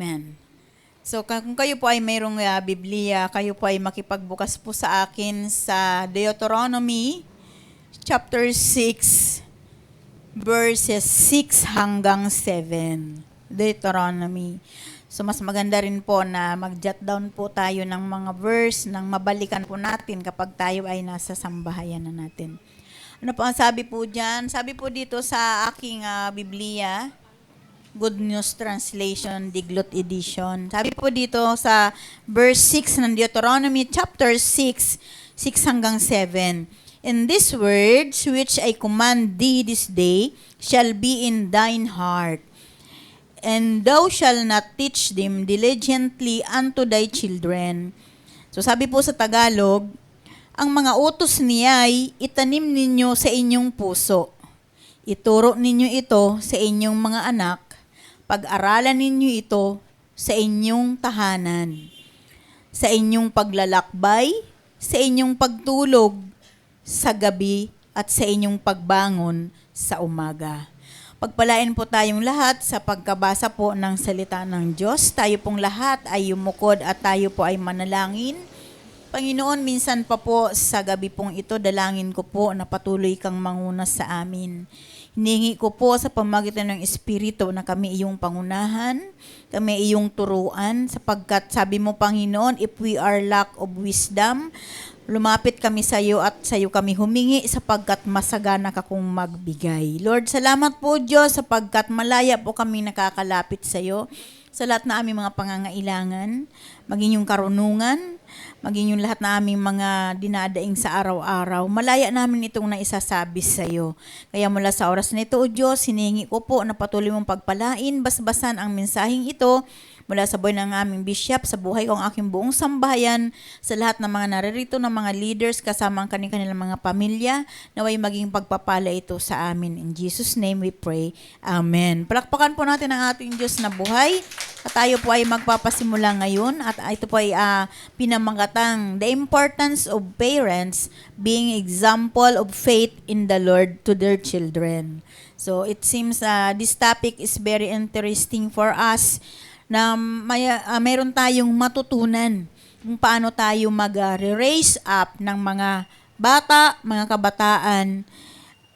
Amen. So kung kayo po ay mayroong Biblia, kayo po ay makipagbukas po sa akin sa Deuteronomy chapter 6 verses 6 hanggang 7. Deuteronomy. So mas maganda rin po na mag-jot down po tayo ng mga verse nang mabalikan po natin kapag tayo ay nasa sambahayan na natin. Ano po ang sabi po diyan? Sabi po dito sa aking Biblia, Good News Translation, Diglot Edition. Sabi po dito sa verse 6 ng Deuteronomy chapter 6, 6 hanggang 7. And these words which I command thee this day shall be in thine heart, and thou shalt not teach them diligently unto thy children. So sabi po sa Tagalog, ang mga utos niya ay itanim ninyo sa inyong puso. Ituro ninyo ito sa inyong mga anak. Pag-aralan ninyo ito sa inyong tahanan, sa inyong paglalakbay, sa inyong pagtulog, sa gabi, at sa inyong pagbangon sa umaga. Pagpalain po tayong lahat sa pagkabasa po ng salita ng Diyos. Tayo pong lahat ay yumukod at tayo po ay manalangin. Panginoon, minsan pa po sa gabi pong ito, dalangin ko po na patuloy kang manguna sa amin. Hiningi ko po sa pamamagitan ng Espiritu na kami iyong pangunahan, kami iyong turuan, sapagkat sabi mo, Panginoon, if we are lack of wisdom, lumapit kami sa iyo at sa iyo kami humingi sapagkat masagana ka kong magbigay. Lord, salamat po Diyos sapagkat malaya po kami nakakalapit sa iyo sa lahat na aming mga pangangailangan, maging yung karunungan, maging yung lahat na aming mga dinadaing sa araw-araw. Malaya namin itong naisasabi sa iyo. Kaya mula sa oras na ito, O Diyos, hinihingi ko po na patuloy mong pagpalain, basbasan ang mensaheng ito mula sa buhay ng aming bishop, sa buhay ko ang aking buong sambahayan, sa lahat ng mga naririto ng mga leaders, kasama ang kanilang mga pamilya, naway maging pagpapala ito sa amin. In Jesus' name we pray. Amen. Palakpakan po natin ang ating Diyos na buhay. At tayo po ay magpapasimula ngayon at ito po ay pinamagatang the importance of parents being example of faith in the Lord to their children. So it seems this topic is very interesting for us na mayroon tayong matutunan kung paano tayo mag-raise up ng mga bata, mga kabataan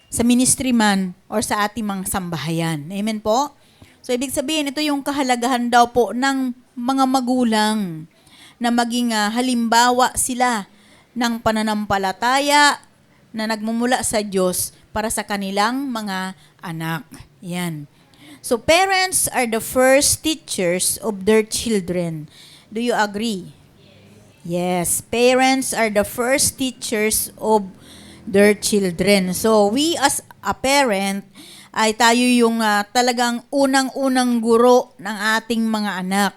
sa ministry man or sa ating mga sambahayan. Amen po? So, ibig sabihin, ito yung kahalagahan daw po ng mga magulang na maging halimbawa sila ng pananampalataya na nagmumula sa Diyos para sa kanilang mga anak. Yan. So, parents are the first teachers of their children. Do you agree? Yes. Parents are the first teachers of their children. So, we as a parent, ay tayo yung talagang unang-unang guro ng ating mga anak.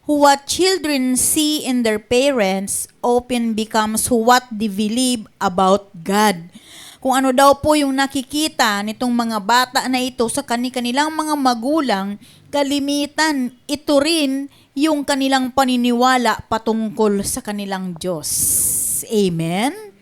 What children see in their parents often becomes what they believe about God. Kung ano daw po yung nakikita nitong mga bata na ito sa kanilang mga magulang, kalimitan ito rin yung kanilang paniniwala patungkol sa kanilang Diyos. Amen?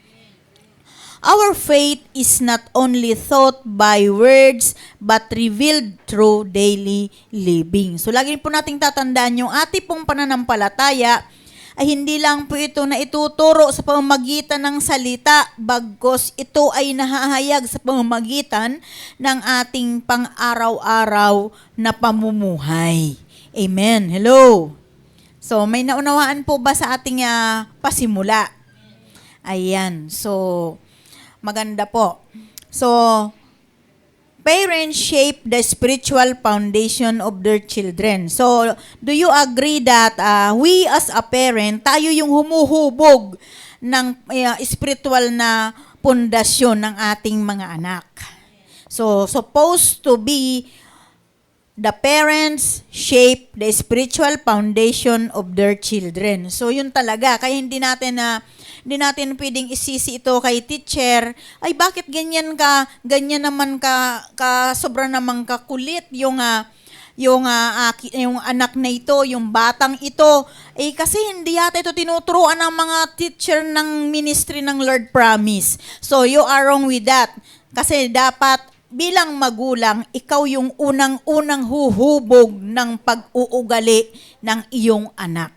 Our faith is not only taught by words but revealed through daily living. So lagi po nating tatandaan yung ating pong pananampalataya ay hindi lang po ito na ituturo sa pamamagitan ng salita, bagkus ito ay nahahayag sa pamamagitan ng ating pang-araw-araw na pamumuhay. Amen. Hello. So may naunawaan po ba sa ating pasimula? Ayan. So maganda po. So, parents shape the spiritual foundation of their children. So, do you agree that we as a parent, tayo yung humuhubog ng spiritual na pundasyon ng ating mga anak? So, supposed to be the parents shape the spiritual foundation of their children. So, yun talaga. Kaya hindi natin pwedeng isisi ito kay teacher, ay bakit ganyan naman ka sobra namang kakulit yung anak na ito, yung batang ito. Kasi hindi yata ito tinuturuan ng mga teacher ng ministry ng Lord Promise. So you are wrong with that. Kasi dapat bilang magulang, ikaw yung unang-unang huhubog ng pag-uugali ng iyong anak.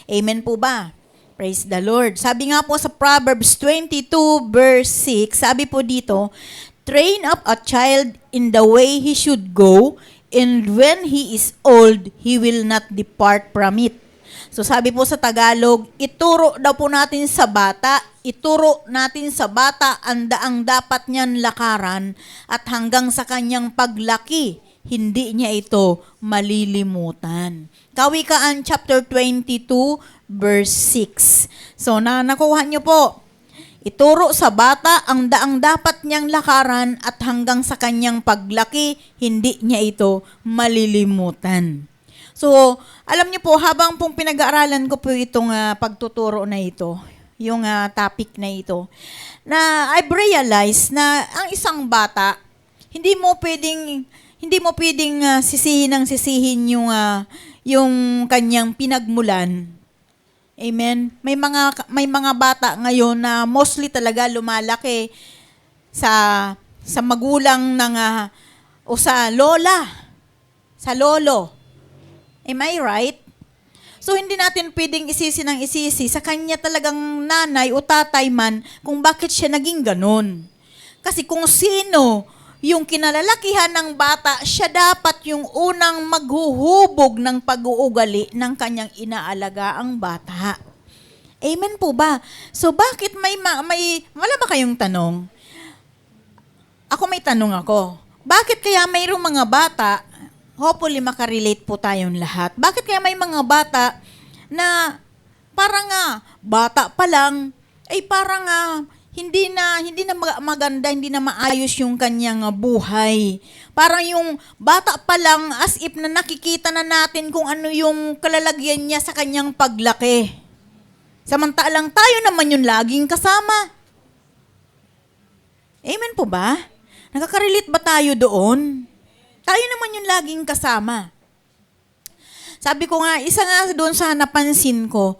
Amen po ba? Praise the Lord. Sabi nga po sa Proverbs 22 verse 6, sabi po dito, train up a child in the way he should go, and when he is old, he will not depart from it. So sabi po sa Tagalog, ituro daw po natin sa bata ang daang dapat niyan lakaran at hanggang sa kanyang paglaki, hindi niya ito malilimutan. Kawikaan chapter 22 verse 6. So nakuha niyo po, ituro sa bata ang daang dapat niyang lakaran at hanggang sa kanyang paglaki, hindi niya ito malilimutan. So, alam niyo po, habang pong pinag-aaralan ko po itong pagtuturo na ito, yung topic na ito, na I've realized na ang isang bata, hindi mo pwedeng sisihin yung kanyang pinagmulan. Amen. May mga bata ngayon na mostly talaga lumalaki sa magulang o sa lola, sa lolo. Am I right? So, hindi natin pwedeng isisi sa kanya talagang nanay o tatay man kung bakit siya naging ganun. Kasi kung sino yung kinalalakihan ng bata, siya dapat yung unang maghuhubog ng pag-uugali ng kanyang inaalagaan bata. Amen po ba? So, bakit wala ba kayong tanong? May tanong ako. Bakit kaya mayroong mga bata, hopefully makarelate po tayong lahat. Bakit kaya may mga bata na parang bata pa lang, ay parang hindi na maganda, hindi na maayos yung kanyang buhay. Parang yung bata pa lang as if na nakikita na natin kung ano yung kalalagyan niya sa kanyang paglaki. Samantalang tayo naman yung laging kasama. Amen po ba? Nakaka-relate ba tayo doon? Tayo naman yung laging kasama. Sabi ko nga, isa nga doon sa napansin ko,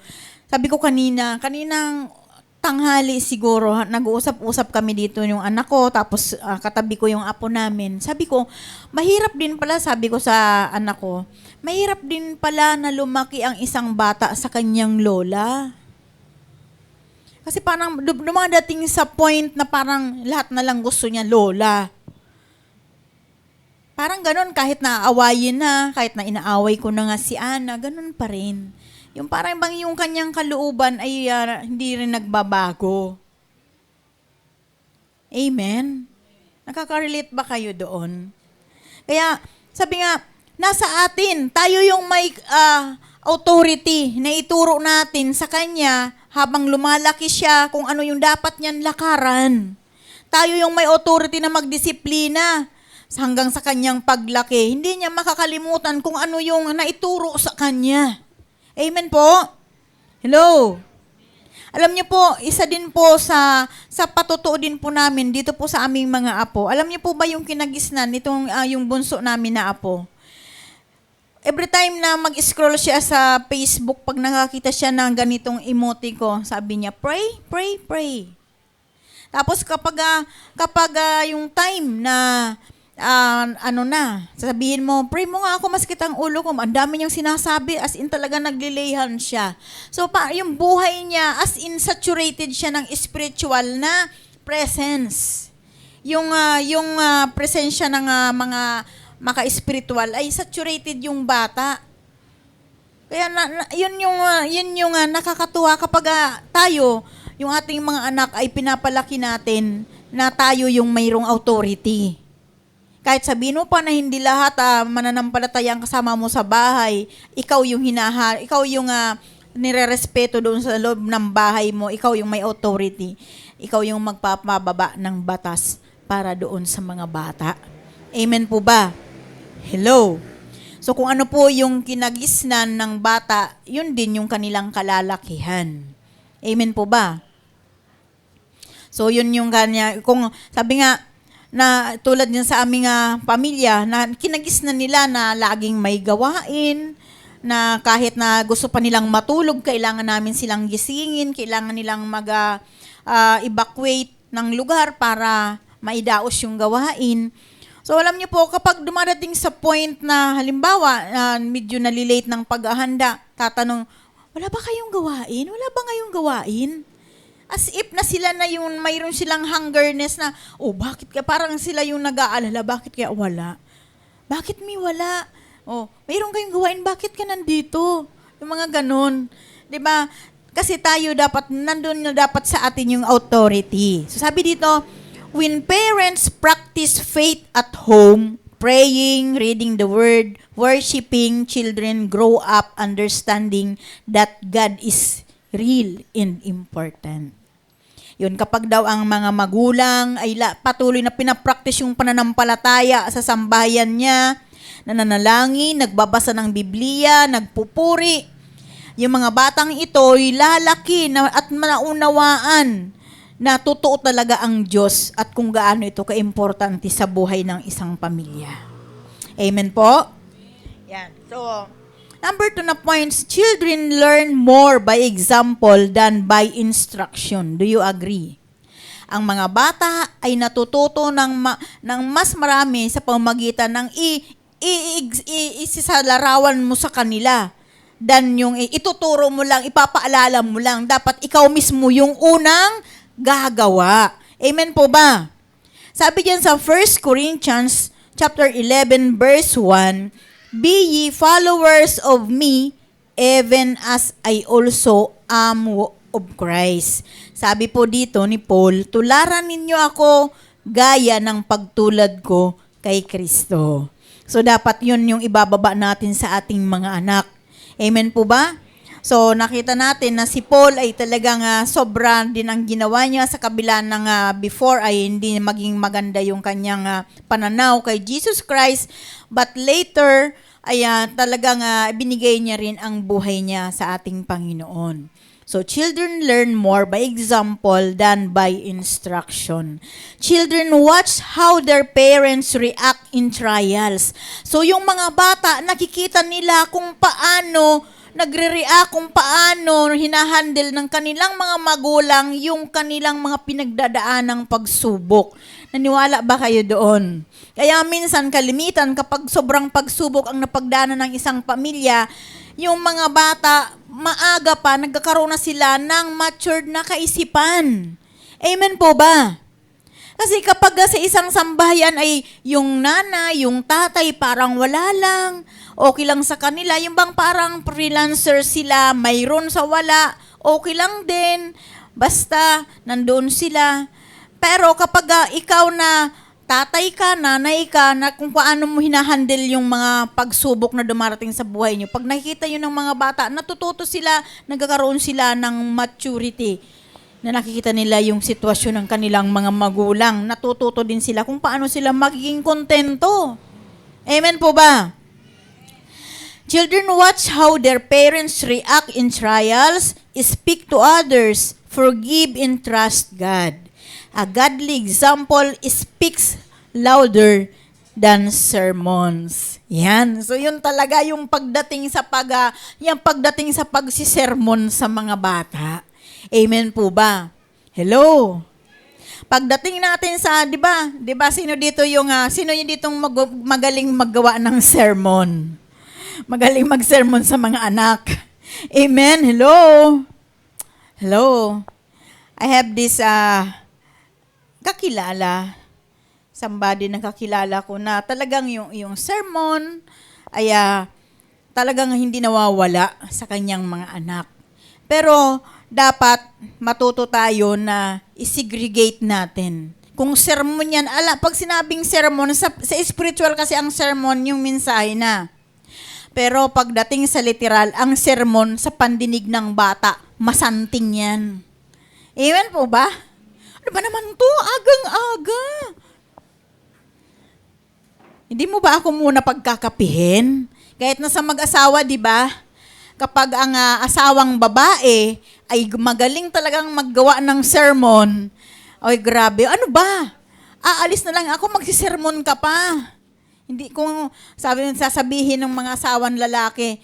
sabi ko kaninang tanghali siguro, nag-uusap-usap kami dito yung anak ko, tapos katabi ko yung apo namin. Sabi ko, mahirap din pala, sabi ko sa anak ko, mahirap din pala na lumaki ang isang bata sa kanyang lola. Kasi parang dumadating sa point na parang lahat na lang gusto niya lola. Parang ganun, kahit naaawayin na, kahit na inaaway ko na nga si Ana, ganun pa rin. Yung parang bang yung kanyang kalooban ay hindi rin nagbabago. Amen? Nakaka-relate ba kayo doon? Kaya, sabi nga, nasa atin, tayo yung may authority na ituro natin sa kanya habang lumalaki siya kung ano yung dapat niyan lakaran. Tayo yung may authority na magdisiplina hanggang sa kanyang paglaki. Hindi niya makakalimutan kung ano yung naituro sa kanya. Amen po? Hello? Alam niyo po, isa din po sa patutuo din po namin dito po sa aming mga apo. Alam niyo po ba yung kinagisnan nitong yung bunso namin na apo? Every time na mag-scroll siya sa Facebook, pag nakakita siya ng ganitong emoji ko, sabi niya, pray, pray, pray. Tapos kapag yung time na sasabihin mo, pray mo nga ako, maskit ang ulo ko. Ang dami niyang sinasabi, as in talaga naglilayhan siya. So, yung buhay niya, as in saturated siya ng spiritual na presence. Yung presensya ng mga maka-spiritual ay saturated yung bata. Kaya yun yung nakakatuwa kapag tayo, yung ating mga anak ay pinapalaki natin na tayo yung mayroong authority. Kahit sabihin mo pa na hindi lahat mananampalataya ang kasama mo sa bahay, ikaw yung ikaw yung nirerespeto doon sa loob ng bahay mo, ikaw yung may authority, ikaw yung magpapababa ng batas para doon sa mga bata. Amen po ba? Hello? So kung ano po yung kinagisnan ng bata, yun din yung kanilang kalalakihan. Amen po ba? So yun yung kanya, kung sabi nga, na tulad din sa aming pamilya na kinagisnan nila na laging may gawain, na kahit na gusto pa nilang matulog, kailangan namin silang gisingin, kailangan nilang mag-evacuate ng lugar para maidaos yung gawain. So alam niyo po, kapag dumadating sa point na halimbawa, medyo nalilate ng paghahanda, tatanong, wala ba kayong gawain? Wala ba ngayong gawain? As if na sila na yung mayroon silang hungerness na, bakit ka? Parang sila yung nag-aalala, bakit kaya wala? Bakit may wala? Mayroon kayong gawain, bakit ka nandito? Yung mga ganun. 'Di ba? Kasi tayo dapat, nandun na dapat sa atin yung authority. So sabi dito, when parents practice faith at home, praying, reading the word, worshiping, children grow up understanding that God is real and important. Yun, kapag daw ang mga magulang ay patuloy na pinapractice yung pananampalataya sa sambahayan niya, nananalangin, nagbabasa ng Biblia, nagpupuri, yung mga batang ito ay lalaki at maunawaan na totoo talaga ang Diyos at kung gaano ito kaimportante sa buhay ng isang pamilya. Amen po? Yan. So, number 2 na points, children learn more by example than by instruction. Do you agree? Ang mga bata ay natututo ng mas marami sa pamamagitan ng isasalarawan mo sa kanila than yung ituturo mo lang, ipapaalala mo lang. Dapat ikaw mismo yung unang gagawa. Amen po ba? Sabi diyan sa 1 Corinthians chapter 11 verse 1, be ye followers of me, even as I also am of Christ. Sabi po dito ni Paul, tularan ninyo ako gaya ng pagtulad ko kay Kristo. So dapat yun yung ibababa natin sa ating mga anak. Amen po ba? So nakita natin na si Paul ay talagang sobra din ang ginawa niya sa kabila ng before ay hindi maging maganda yung kanyang pananaw kay Jesus Christ. But later, ay talagang binigay niya rin ang buhay niya sa ating Panginoon. So, children learn more by example than by instruction. Children watch how their parents react in trials. So, yung mga bata, nakikita nila kung paano nagre-react, kung paano hinahandle ng kanilang mga magulang yung kanilang mga pinagdadaanang pagsubok. Naniwala ba kayo doon? Kaya minsan kalimitan kapag sobrang pagsubok ang napagdaanan ng isang pamilya, yung mga bata, maaga pa, nagkakaroon na sila ng matured na kaisipan. Amen po ba? Kasi kapag sa isang sambahayan ay yung nanay, yung tatay parang wala lang, okay lang sa kanila, yung bang parang freelancer sila, mayroon sa wala, okay lang din, basta nandoon sila. Pero kapag ikaw na tatay ka, nanay ka, na kung paano mo hinahandle yung mga pagsubok na dumarating sa buhay nyo, pag nakikita yun ng mga bata, natututo sila, nagkakaroon sila ng maturity, na nakikita nila yung sitwasyon ng kanilang mga magulang, natututo din sila kung paano sila magiging kontento. Amen po ba? Children watch how their parents react in trials, speak to others, forgive and trust God. A godly example speaks louder than sermons. Yan. So yun talaga yung pagdating sa pagsisermon sa mga bata. Amen po ba? Hello. Pagdating natin sa, 'di ba? Sino yung ditong magaling maggawa ng sermon? Magaling mag-sermon sa mga anak. Amen. Hello. Hello. I have this kakilala, somebody na kakilala ko na talagang yung sermon ay talagang hindi nawawala sa kanyang mga anak. Pero dapat matuto tayo na i-segregate natin. Kung sermon yan, pag sinabing sermon, sa spiritual kasi ang sermon yung mensahe na. Pero pagdating sa literal, ang sermon sa pandinig ng bata, masanting yan. Amen po ba? Ano ba naman to? Agang-aga. Hindi mo ba ako muna pagkakapihin? Kahit na sa mag-asawa, di ba? Kapag ang asawang babae ay magaling talagang maggawa ng sermon, ay grabe, ano ba? Aalis na lang ako, magsisermon ka pa. Hindi kung sasabihin ng mga asawan lalaki,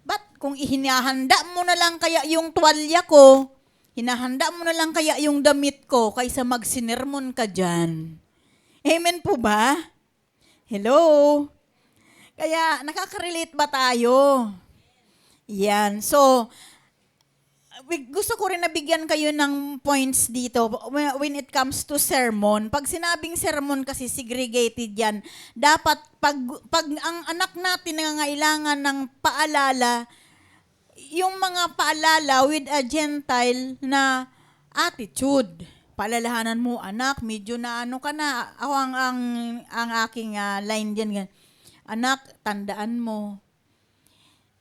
ba't kung ihinahanda mo na lang kaya yung tuwalya ko, Hinahanda mo na lang kaya yung damit ko kaysa magsinermon ka dyan. Amen po ba? Hello? Kaya nakaka-relate ba tayo? Yan. So, gusto ko rin nabigyan kayo ng points dito when it comes to sermon. Pag sinabing sermon kasi segregated yan, dapat pag ang anak natin nangangailangan ng paalala, yung mga paalala with a Gentile na attitude. Paalalahanan mo, anak, medyo na ano ka na. Ako ang aking line diyan. Anak, tandaan mo.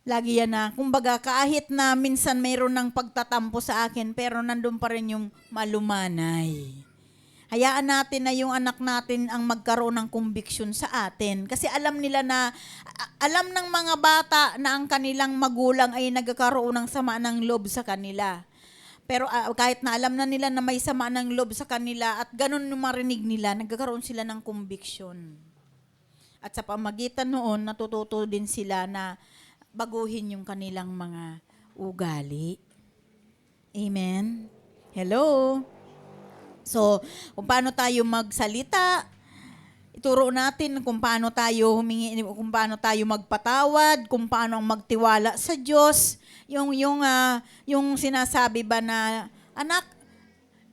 Lagi yan na, kumbaga kahit na minsan mayroon ng pagtatampo sa akin, pero nandun pa rin yung malumanay. Hayaan natin na yung anak natin ang magkaroon ng conviction sa atin. Kasi alam nila na, alam ng mga bata na ang kanilang magulang ay nagkakaroon ng sama ng loob sa kanila. Pero kahit na alam na nila na may sama ng loob sa kanila at ganun yung marinig nila, nagkakaroon sila ng conviction. At sa pamagitan noon, natututo din sila na baguhin yung kanilang mga ugali. Amen? Hello? So, kung paano tayo magsalita, ituro natin kung paano tayo humingi, kung paano tayo magpatawad, kung paano magtiwala sa Diyos. Yung sinasabi ba na, anak,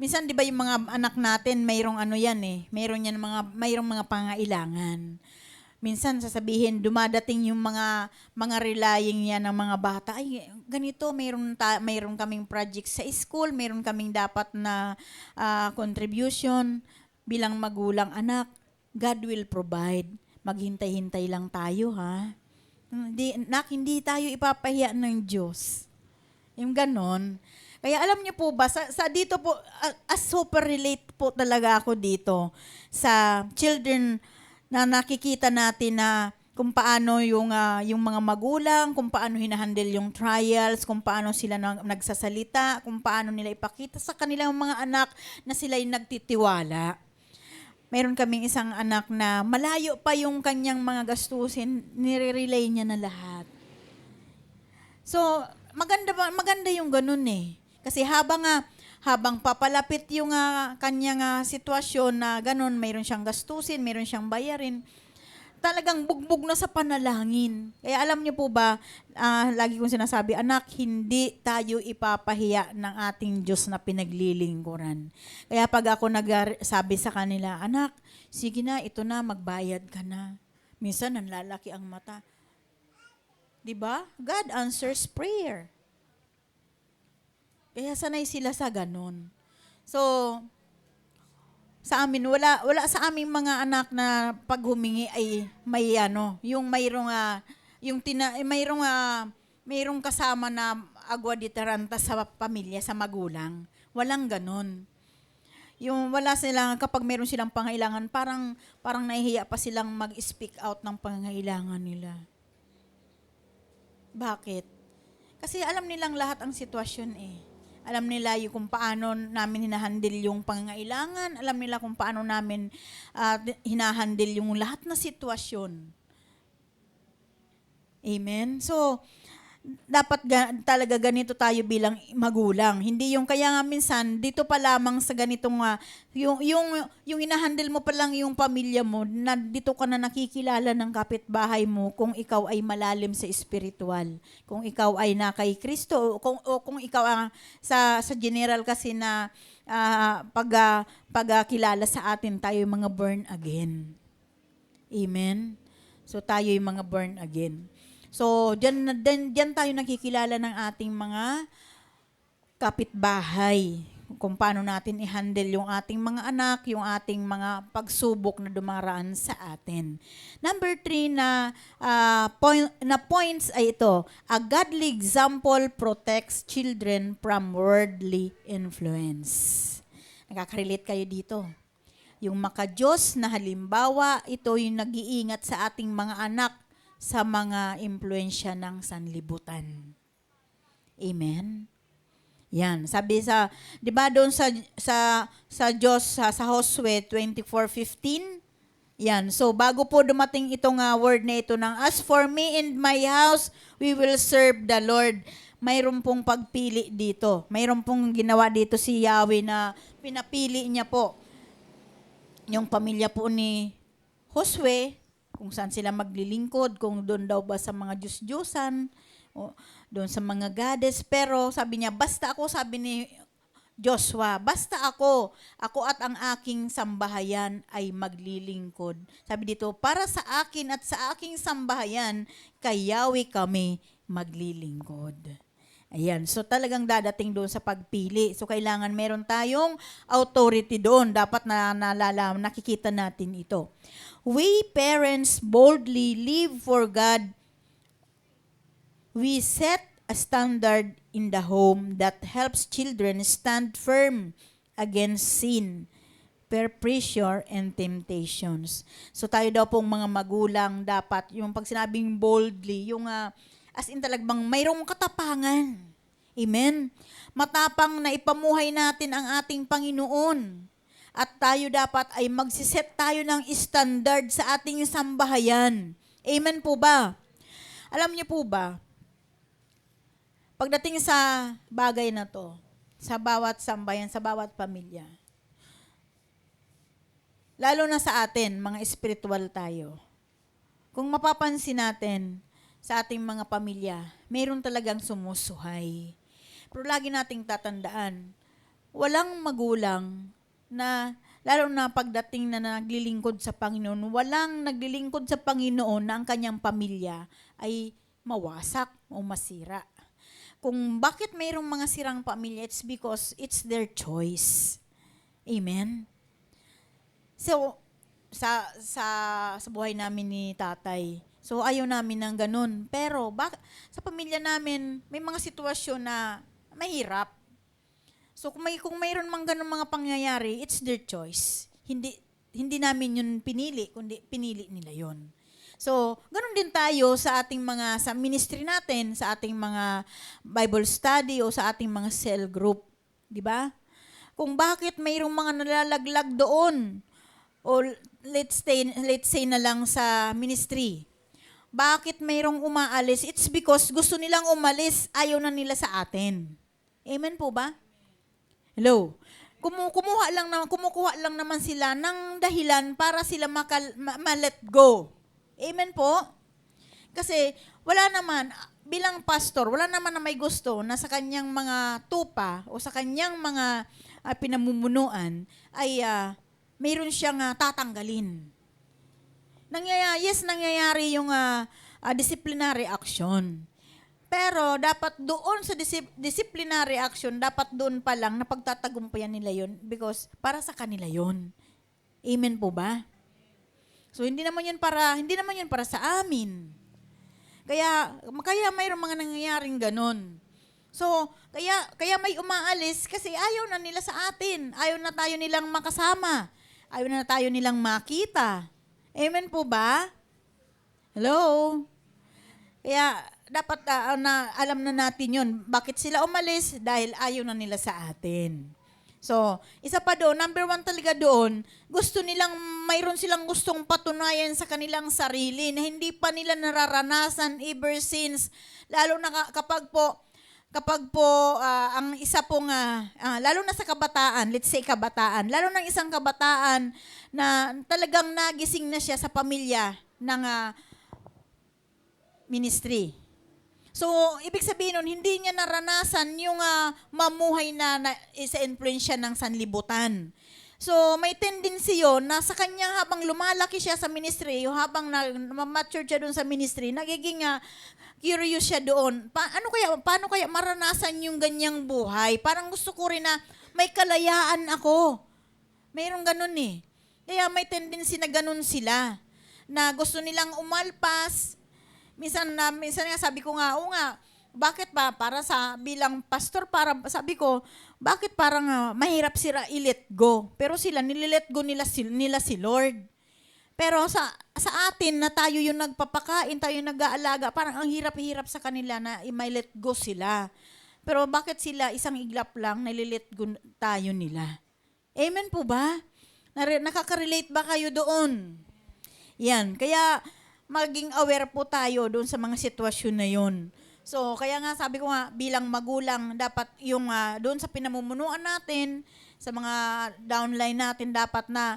minsan 'di ba yung mga anak natin, mayroong ano yan mayroong mga pangailangan. Minsan sasabihin, dumadating yung mga relying yan ng mga bata, ay ganito, mayroon kaming project sa school, mayroon kaming dapat na contribution bilang magulang. Anak, God will provide. Maghintay-hintay lang tayo, ha? Hindi tayo ipapahiya ng Diyos. Yung ganon. Kaya alam niyo po ba, sa dito po, super relate po talaga ako dito sa children na nakikita natin na kung paano yung mga magulang, kung paano hinahandle yung trials, kung paano sila nagsasalita, kung paano nila ipakita sa kanilang mga anak na sila'y nagtitiwala. Mayroon kaming isang anak na malayo pa yung kanyang mga gastusin, nire-relay niya na lahat. So, maganda yung ganun eh. Kasi habang papalapit yung kanyang sitwasyon na ganun, mayroon siyang gastusin, mayroon siyang bayarin, talagang bugbog na sa panalangin. Kaya alam niyo po ba, lagi kong sinasabi, anak, hindi tayo ipapahiya ng ating Diyos na pinaglilingkuran. Kaya pag ako nagsabi sa kanila, anak, sige na, ito na, magbayad ka na. Minsan, nanlalaki ang mata. Diba? God answers prayer. Kaya sanay sila sa ganun. So, sa amin, wala sa aming mga anak na pag humingi ay may yung mayroong kasama na agwa di taranta sa pamilya, sa magulang. Walang ganun. Yung wala silang, kapag mayroon silang pangailangan, parang nahihiya pa silang mag-speak out ng pangailangan nila. Bakit? Kasi alam nilang lahat ang sitwasyon eh. Alam nila yung kung paano namin hinahandle yung pangangailangan. Alam nila kung paano namin hinahandle yung lahat na sitwasyon. Amen? So, dapat talaga ganito tayo bilang magulang. Hindi yung kaya nga minsan, dito pa lamang sa ganitong, yung inahandle mo pa lang yung pamilya mo, na dito ka na nakikilala ng kapitbahay mo kung ikaw ay malalim sa spiritual. Kung ikaw ay na kay Kristo, o kung ikaw sa general kasi na pagkilala sa atin, tayo yung mga born again. Amen? So tayo yung mga born again. So, diyan tayo nakikilala ng ating mga kapitbahay. Kung paano natin i-handle yung ating mga anak, yung ating mga pagsubok na dumaraan sa atin. Number 3 na points ay ito. A godly example protects children from worldly influence. Nakaka-relate kayo dito. Yung maka-Diyos na halimbawa, ito yung nag-iingat sa ating mga anak sa mga impluensya ng sanlibutan. Amen? Yan. Sabi 'di ba doon sa Diyos, sa Josue 24:15, yan. So, bago po dumating itong word na ito ng, as for me and my house, we will serve the Lord. mayroon pong pagpili dito. Mayroon pong ginawa dito si Yahweh na pinapili niya po yung pamilya po ni Josue, kung saan sila maglilingkod, kung doon daw ba sa mga Diyos-Diyosan, o doon sa mga goddess. Pero sabi niya, basta ako, sabi ni Joshua, basta ako at ang aking sambahayan ay maglilingkod. Sabi dito, para sa akin at sa aking sambahayan, kay Yahweh kami maglilingkod. Ayan, so talagang dadating doon sa pagpili. So kailangan meron tayong authority doon. Dapat nakikita natin ito. We parents boldly live for God. We set a standard in the home that helps children stand firm against sin, peer pressure, and temptations. So tayo daw pong mga magulang dapat, yung pag sinabing boldly, yung as in talagang mayroong katapangan. Amen? Matapang na ipamuhay natin ang ating Panginoon. At tayo dapat ay magsiset tayo ng standard sa ating sambahayan. Amen po ba? Alam niyo po ba, pagdating sa bagay na to, sa bawat sambayan, sa bawat pamilya, lalo na sa atin, mga espiritual tayo, kung mapapansin natin sa ating mga pamilya, mayroon talagang sumusuhay. Pero lagi nating tatandaan, walang magulang na, lalo na pagdating na naglilingkod sa Panginoon, walang naglilingkod sa Panginoon na ang kanyang pamilya ay mawasak o masira. Kung bakit mayroong mga sirang pamilya, it's because it's their choice. Amen? So, sa buhay namin ni tatay, so ayaw namin ng ganun. Pero sa pamilya namin, may mga sitwasyon na mahirap. So, kung mayroon mang ganun mga pangyayari, it's their choice. Hindi namin yun pinili, kundi pinili nila yun. So, ganun din tayo sa ating sa ministry natin, sa ating mga Bible study o sa ating mga cell group. Di ba? Kung bakit mayroong mga nalalaglag doon, o let's say na lang sa ministry, bakit mayroong umaalis? It's because gusto nilang umalis, ayaw na nila sa atin. Amen po ba? Hello? Kumukuha lang naman sila ng dahilan para sila ma-let go. Amen po? Kasi wala naman, bilang pastor, wala naman na may gusto na sa kanyang mga tupa o sa kanyang mga pinamumunuan ay mayroon siyang tatanggalin. Nangyayari yung disciplinary action. Pero dapat doon sa disciplinary action, dapat doon pa lang na pagtatagumpayan nila yun because para sa kanila yun. Amen po ba? So hindi naman yun para sa amin. Kaya mayroong mga nangyayaring ganun. So, kaya may umaalis kasi ayaw na nila sa atin. Ayaw na tayo nilang makasama. Ayaw na tayo nilang makita. Amen po ba? Hello? Kaya dapat alam na natin yun. Bakit sila umalis? Dahil ayaw na nila sa atin. So, isa pa doon, number 1 talaga doon, mayroon silang gustong patunayan sa kanilang sarili na hindi pa nila nararanasan ever since, lalo na kapag po ang isa pong, lalo na sa kabataan, let's say kabataan, lalo na isang kabataan na talagang nagising na siya sa pamilya ng ministry. So, ibig sabihin nun, hindi niya naranasan yung mamuhay na sa influensya ng sanlibutan. So, may tendency yun na sa kanya habang lumalaki siya sa ministry, habang na-mature siya doon sa ministry, nagiging curious siya doon. Paano kaya maranasan yung ganyang buhay? Parang gusto ko rin na may kalayaan ako. Mayroong ganun eh. Kaya may tendency na ganun sila. Na gusto nilang umalpas. Minsan nga sabi ko nga, bakit ba para bilang pastor, sabi ko, bakit parang mahirap sila i-let go? Pero sila, nililet go nila si Lord. Pero sa atin na tayo yung nagpapakain, tayo yung nag-aalaga, parang ang hirap-hirap sa kanila na i-let go sila. Pero bakit sila isang iglap lang, nililet go tayo nila? Amen po ba? Nakaka-relate ba kayo doon? Yan, kaya maging aware po tayo doon sa mga sitwasyon na yun. So, kaya nga sabi ko nga, bilang magulang, dapat yung doon sa pinamumunuan natin, sa mga downline natin, dapat na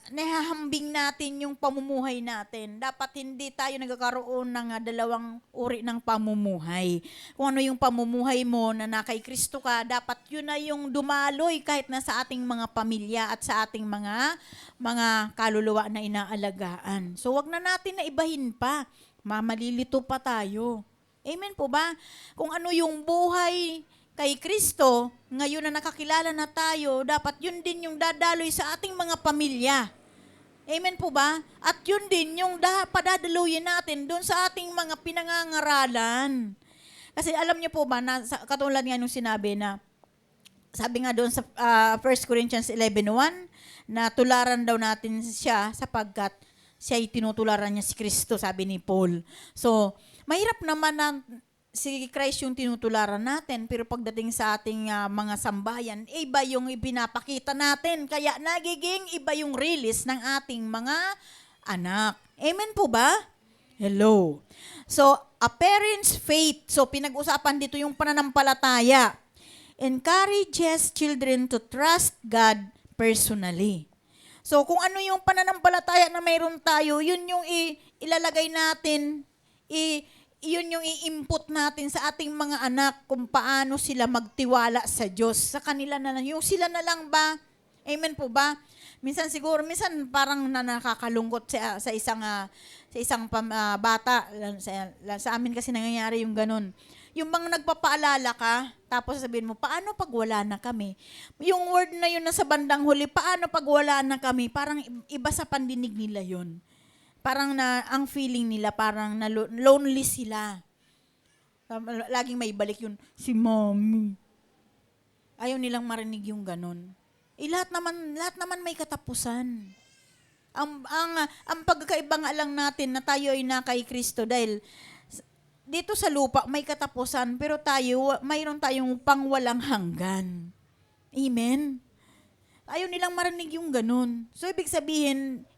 nahahambing natin yung pamumuhay natin. Dapat hindi tayo nagkakaroon ng dalawang uri ng pamumuhay. Kung ano yung pamumuhay mo na kay Kristo ka, dapat yun na yung dumaloy kahit na sa ating mga pamilya at sa ating mga kaluluwa na inaalagaan. So, wag na natin na ibahin pa. Mamalilito pa tayo. Amen po ba? Kung ano yung buhay kay Kristo, ngayon na nakakilala na tayo, dapat yun din yung dadaloy sa ating mga pamilya. Amen po ba? At yun din yung padadaluyin natin doon sa ating mga pinangangaralan. Kasi alam niyo po ba, katulad nga nung sinabi na, sabi nga doon sa 1 Corinthians 11:1, na tularan daw natin siya sapagkat siya'y tinutularan niya si Kristo, sabi ni Paul. So, mahirap naman na si Christ yung tinutularan natin, pero pagdating sa ating mga sambahayan, iba yung ipinapakita natin. Kaya nagiging iba yung release ng ating mga anak. Amen po ba? Hello. So, a parent's faith. So, pinag-usapan dito yung pananampalataya. Encourages children to trust God personally. So, kung ano yung pananampalataya na mayroon tayo, yun yung ilalagay natin, yun yung i-input natin sa ating mga anak kung paano sila magtiwala sa Diyos. Sa kanila na lang. Yung sila na lang ba? Amen po ba? Minsan parang nakakalungkot sa isang bata. Sa amin kasi nangyayari yung ganun. Yung bang nagpapaalala ka, tapos sabihin mo, paano pag wala na kami? Yung word na yun na sa bandang huli, paano pag wala na kami? Parang iba sa pandinig nila yun. Parang ang feeling nila, parang lonely sila. Laging may balik yun, si mommy. Ayaw nilang marinig yung ganun. Lahat naman may katapusan. Ang pagkakaiba nga lang natin na tayo ay na kay Kristo dahil dito sa lupa may katapusan, pero mayroon tayong pangwalang hanggan. Amen? Ayaw nilang marinig yung ganun. So, ibig sabihin,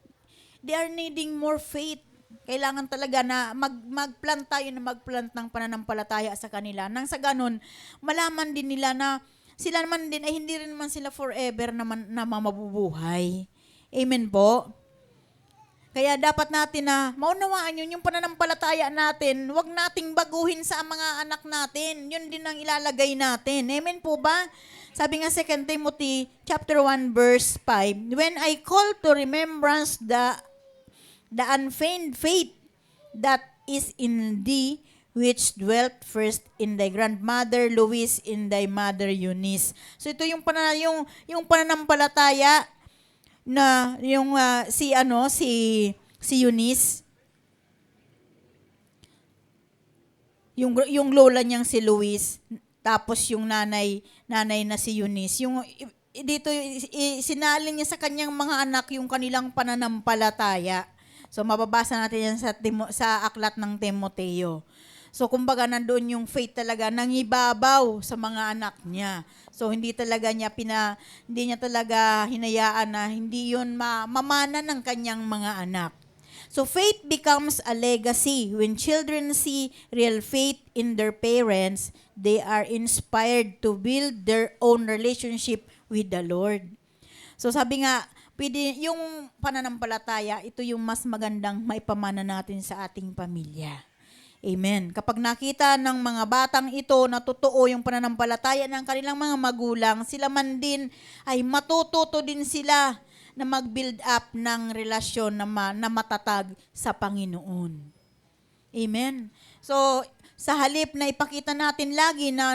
they are needing more faith. Kailangan talaga na magplant tayo na magplant ng pananampalataya sa kanila. Nang sa ganun, malaman din nila na sila naman din ay hindi rin naman sila forever na mabubuhay. Amen po? Kaya dapat natin na maunawaan yun, yung pananampalataya natin, huwag nating baguhin sa mga anak natin. Yun din ang ilalagay natin. Amen po ba? Sabi nga 2 Timothy chapter 1 verse 5, when I call to remembrance the unfeigned faith that is in thee, which dwelt first in thy grandmother Lois, in thy mother Eunice. So ito yung pananampalataya na yung si Eunice, yung lola niyang si Lois, tapos yung nanay na si Eunice. Yung dito sinalin niya sa kanyang mga anak yung kanilang pananampalataya. So mababasa natin yan sa aklat ng Timoteo. So, kumbaga, nandoon yung faith talaga nangibabaw sa mga anak niya. So, hindi niya talaga hinayaan na hindi yun mamana ng kanyang mga anak. So, faith becomes a legacy. When children see real faith in their parents, they are inspired to build their own relationship with the Lord. So, sabi nga, yung pananampalataya, ito yung mas magandang maipamana natin sa ating pamilya. Amen. Kapag nakita ng mga batang ito na totoo yung pananampalataya ng kanilang mga magulang, sila man din ay matututo din sila na mag-build up ng relasyon na matatag sa Panginoon. Amen. So, sa halip na ipakita natin lagi na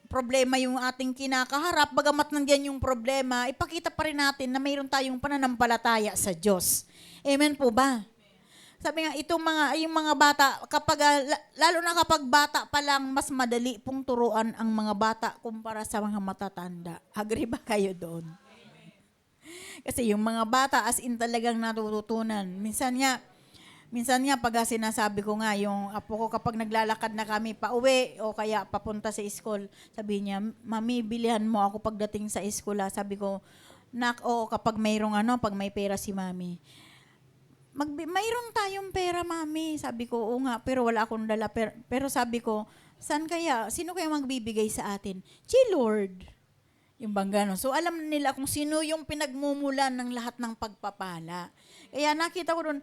problema yung ating kinakaharap, bagamat nandiyan yung problema, ipakita pa rin natin na mayroon tayong pananampalataya sa Diyos. Amen po ba? Sabi nga, yung mga bata, lalo na kapag bata pa lang, mas madali pong turuan ang mga bata kumpara sa mga matatanda. Agree ba kayo doon? Kasi yung mga bata, as in talagang natututunan. Minsan nga, pag sinasabi ko nga, yung apo ko kapag naglalakad na kami pa uwi o kaya papunta sa school, sabi niya, Mami, bilihan mo ako pagdating sa school. Sabi ko, kapag pag may pera si Mami, mayroon tayong pera, mami. Sabi ko, oo nga, pero wala akong dala. Pero sabi ko, sino kaya magbibigay sa atin? Si Lord. Yung bang gano'n. So, alam nila kung sino yung pinagmumulan ng lahat ng pagpapala. Kaya nakita ko doon,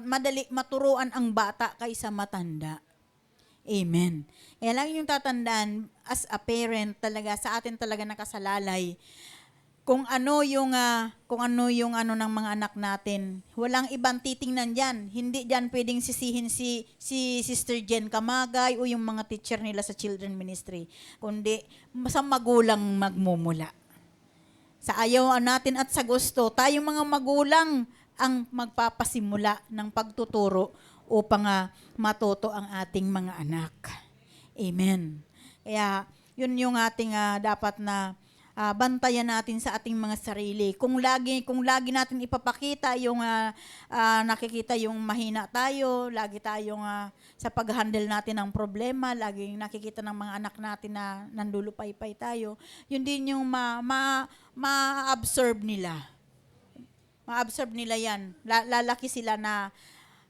madali maturuan ang bata kaysa matanda. Amen. Kaya lagi yung tatandaan, as a parent talaga, sa atin talaga nakasalalay, kung ano yung ng mga anak natin. Walang ibang titingnan diyan. Hindi diyan pwedeng sisihin si Sister Jen Kamagay o yung mga teacher nila sa children ministry, kundi sa magulang magmumula. Sa ayaw natin at sa gusto, tayong mga magulang ang magpapasimula ng pagtuturo upang matuto ang ating mga anak. Amen. Kaya yun yung ating dapat na bantayan natin sa ating mga sarili. Kung lagi natin ipapakita yung nakikita yung mahina tayo, lagi tayong sa pag-handle natin ng problema, laging nakikita ng mga anak natin na nandulupay-pay tayo, yun din yung ma-absorb nila. Ma-absorb nila yan. Lalaki sila na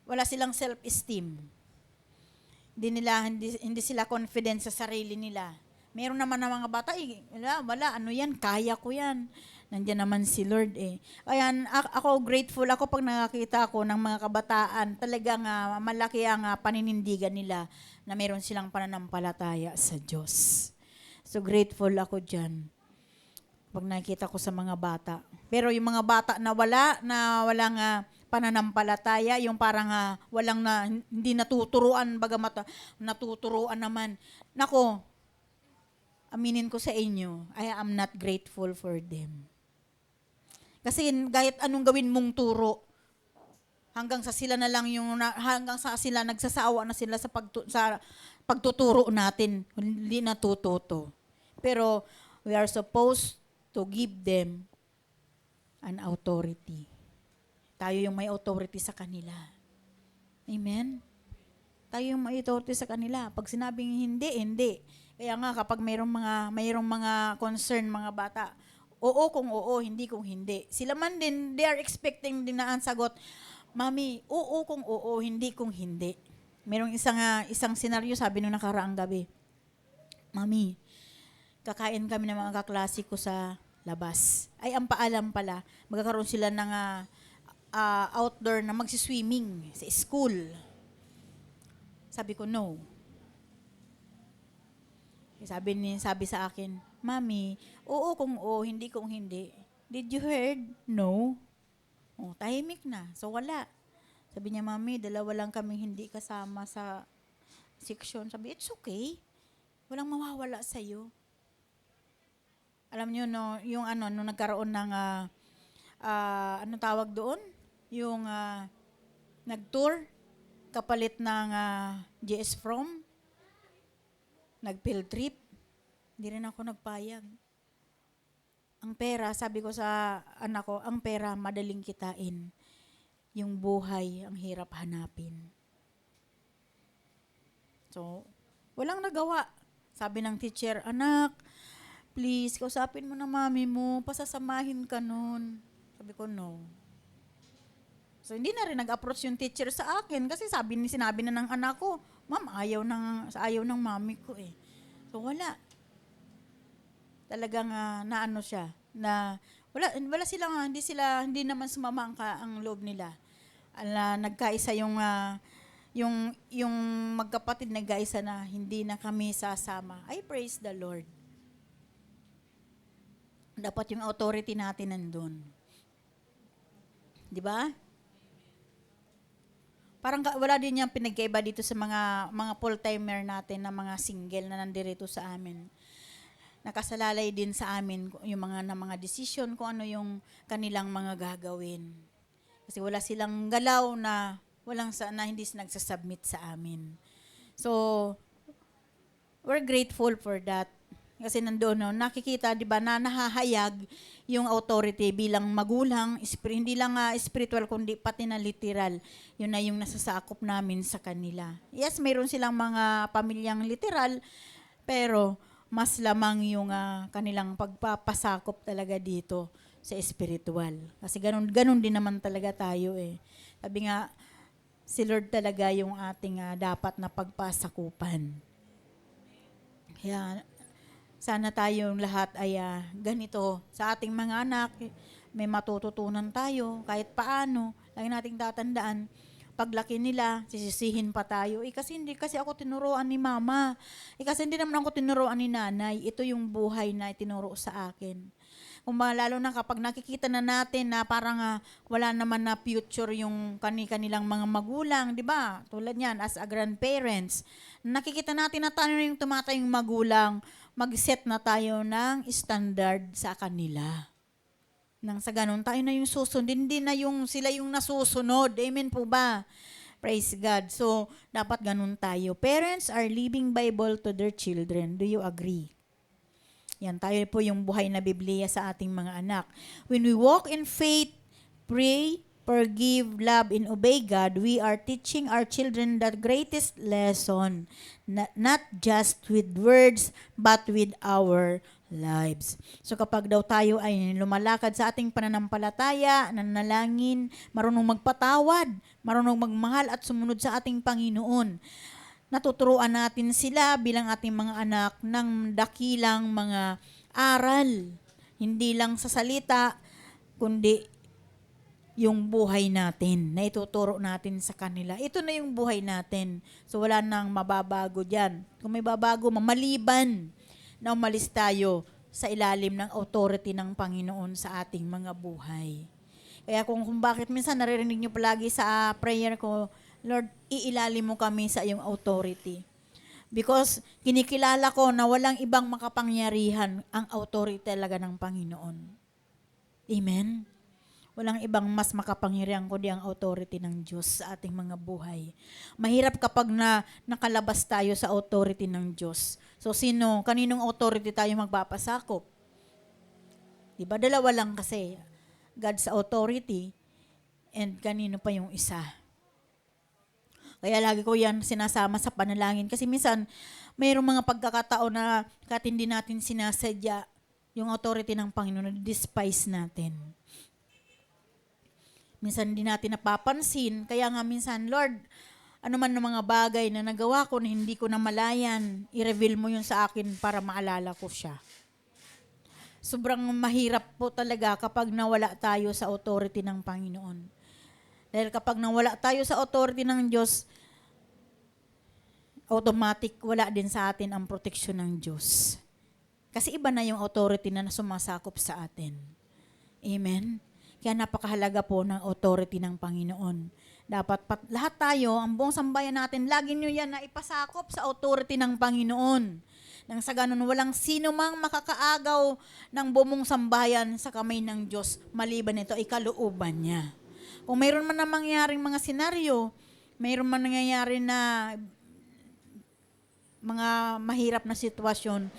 wala silang self-esteem. Hindi sila confident sa sarili nila. Meron naman ng mga bata, wala, ano yan, kaya ko yan. Nandiyan naman si Lord eh. Kaya ako grateful ako pag nakakita ako ng mga kabataan, talagang malaki ang paninindigan nila na meron silang pananampalataya sa Diyos. So grateful ako dyan pag nakikita ko sa mga bata. Pero yung mga bata na walang pananampalataya, yung parang hindi natuturuan, bagamat natuturuan naman. Nako, aminin ko sa inyo, I am not grateful for them. Kasi kahit anong gawin mong turo, hanggang sa sila nagsasawa na sila sa pagtuturo natin, hindi natututo. Pero we are supposed to give them an authority. Tayo yung may authority sa kanila. Amen? Tayo yung may authority sa kanila. Pag sinabing hindi. Kaya nga kapag mayroong mga concern mga bata, oo kung oo, hindi kung hindi. Sila man din, they are expecting din na ang sagot, Mami, oo kung oo, hindi kung hindi. Merong isang senaryo, sabi nung nakaraang gabi, Mami, kakain kami ng mga kaklase ko sa labas. Ay, ang paalam pala, magkakaroon sila ng outdoor na magsiswimming sa school. Sabi ko, no. Sabi sa akin, Mami, oo kung oo, hindi kung hindi. Did you heard? No. Oh, tahimik na. So, wala. Sabi niya, Mami, dalawa lang kaming hindi kasama sa section. Sabi, it's okay. Walang mawawala sa'yo. Alam niyo, no, nung nagkaroon ng, anong tawag doon? Yung nag-tour, kapalit ng GS From, nag-field trip, hindi rin ako nagpayag. Ang pera, sabi ko sa anak ko, ang pera madaling kitain. Yung buhay, ang hirap hanapin. So, walang nagawa. Sabi ng teacher, anak, please, kausapin mo na mami mo, pasasamahin ka nun. Sabi ko, no. So, hindi na rin nag-approach yung teacher sa akin kasi sinabi na ng anak ko, Ma'am, ayaw ng mami ko eh. So, wala. Talagang naano siya, na wala silang, hindi naman sumama ang loob nila. Nagkaisa yung magkapatid nagkaisa na hindi na kami sasama. I praise the Lord. Dapat yung authority natin nandun. Di ba? Parang wala din yung pinagkaiba dito sa mga full-timer natin na mga single na nandirito sa amin. Nakasalalay din sa amin yung mga decision kung ano yung kanilang mga gagawin. Kasi wala silang galaw na hindi nagsasubmit sa amin. So, we're grateful for that. Kasi nandoon, nakikita, di ba, na nahahayag yung authority bilang magulang, hindi lang spiritual, kundi pati na literal. Yun na yung nasasakop namin sa kanila. Yes, mayroon silang mga pamilyang literal, pero mas lamang yung kanilang pagpapasakop talaga dito sa espiritual. Kasi ganun din naman talaga tayo eh. Sabi nga, si Lord talaga yung ating dapat na pagpasakupan. Kaya sana tayong lahat ay ganito. Sa ating mga anak, may matututunan tayo kahit paano. Lagi nating tatandaan, paglaki nila, sisisihin pa tayo. Kasi hindi kasi ako tinuruan ni mama. Kasi hindi naman ako tinuruan ni nanay. Ito yung buhay na itinuro sa akin. Lalo na kapag nakikita na natin na parang wala naman na future yung kanilang mga magulang, di ba? Tulad niyan, as a grandparents, nakikita natin na tayo na yung tumatayong magulang, mag-set na tayo ng standard sa kanila. Nang sa ganun, tayo na yung susunod, hindi na yung sila yung nasusunod. Amen po ba? Praise God. So, dapat ganun tayo. Parents are leaving Bible to their children. Do you agree? Yan, tayo po yung buhay na Biblia sa ating mga anak. When we walk in faith, pray, forgive, love, and obey God, we are teaching our children the greatest lesson, not just with words, but with our lives. So kapag daw tayo ay lumalakad sa ating pananampalataya, nanalangin, marunong magpatawad, marunong magmahal at sumunod sa ating Panginoon, natuturuan natin sila bilang ating mga anak ng dakilang mga aral. Hindi lang sa salita, kundi yung buhay natin na ituturo natin sa kanila. Ito na yung buhay natin. So wala nang mababago dyan. Kung may babago, maliban na umalis tayo sa ilalim ng authority ng Panginoon sa ating mga buhay. Kaya kung bakit minsan naririnig nyo palagi sa prayer ko, Lord, iilalim mo kami sa iyong authority. Because kinikilala ko na walang ibang makapangyarihan ang authority talaga ng Panginoon. Amen? Walang ibang mas makapangyarihan kundi ang authority ng Diyos sa ating mga buhay. Mahirap kapag nakalabas tayo sa authority ng Diyos. So kaninong authority tayo magpapasakop? Diba? Dalawa lang kasi. God's authority and kanino pa yung isa. Kaya lagi ko yan sinasama sa panalangin. Kasi minsan, mayroong mga pagkakataon na kahit hindi natin sinasadya yung authority ng Panginoon, despise natin. Minsan hindi natin napapansin. Kaya nga minsan, Lord, ano man ng mga bagay na nagawa ko na hindi ko namalayan, i-reveal mo yun sa akin para maalala ko siya. Sobrang mahirap po talaga kapag nawala tayo sa authority ng Panginoon. Dahil kapag nawala tayo sa authority ng Diyos, automatic wala din sa atin ang proteksyon ng Diyos. Kasi iba na yung authority na sumasakop sa atin. Amen? Kaya napakahalaga po ng authority ng Panginoon. Dapat lahat tayo, ang buong sambayan natin, lagi nyo yan na ipasakop sa authority ng Panginoon. Nang sa ganun, walang sino mang makakaagaw ng bumong sambayan sa kamay ng Diyos, maliban ito ay kalooban niya. Kung mayroon man na mangyaring mga senaryo, mayroon man nangyayari na mga mahirap na sitwasyon,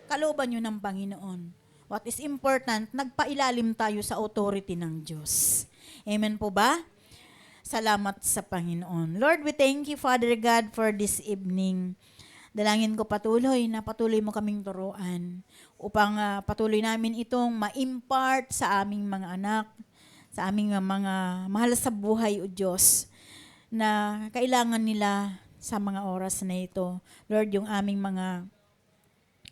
kalooban yun ng Panginoon. What is important, nagpailalim tayo sa authority ng Diyos. Amen po ba? Salamat sa Panginoon. Lord, we thank you, Father God, for this evening. Dalangin ko patuloy na patuloy mo kaming turuan upang patuloy namin itong ma-impart sa aming mga anak, sa aming mga mahal sa buhay, O Diyos, na kailangan nila sa mga oras na ito. Lord, yung aming mga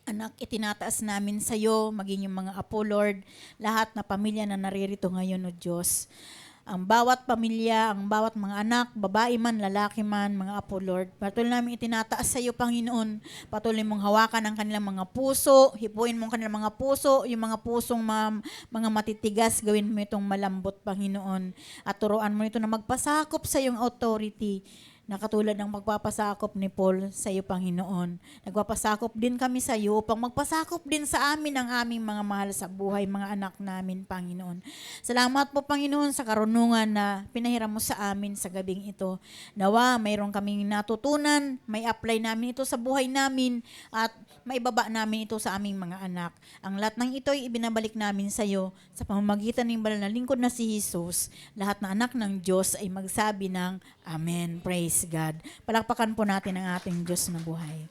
anak, itinataas namin sa iyo, maging yung mga apo, Lord, lahat na pamilya na naririto ngayon, O Diyos. Ang bawat pamilya, ang bawat mga anak, babae man, lalaki man, mga apo, Lord, patuloy namin itinataas sa iyo, Panginoon. Patuloy mong hawakan ang kanilang mga puso, hipuin mo ang kanilang mga puso, yung mga pusong mga matitigas, gawin mo itong malambot, Panginoon. At turuan mo ito na magpasakop sa iyong authority, na katulad ng magpapasakop ni Paul sa iyo, Panginoon. Nagpapasakop din kami sa iyo upang magpasakop din sa amin ang aming mga mahal sa buhay, mga anak namin, Panginoon. Salamat po, Panginoon, sa karunungan na pinahiram mo sa amin sa gabing ito. Nawa, mayroon kaming natutunan, may apply namin ito sa buhay namin at maibaba namin ito sa aming mga anak. Ang lahat ng ito ay ibinabalik namin sa iyo sa pamamagitan ng banal na lingkod na si Jesus. Lahat na anak ng Diyos ay magsabi ng Amen. Praise God. Palakpakan po natin ang ating Diyos na buhay.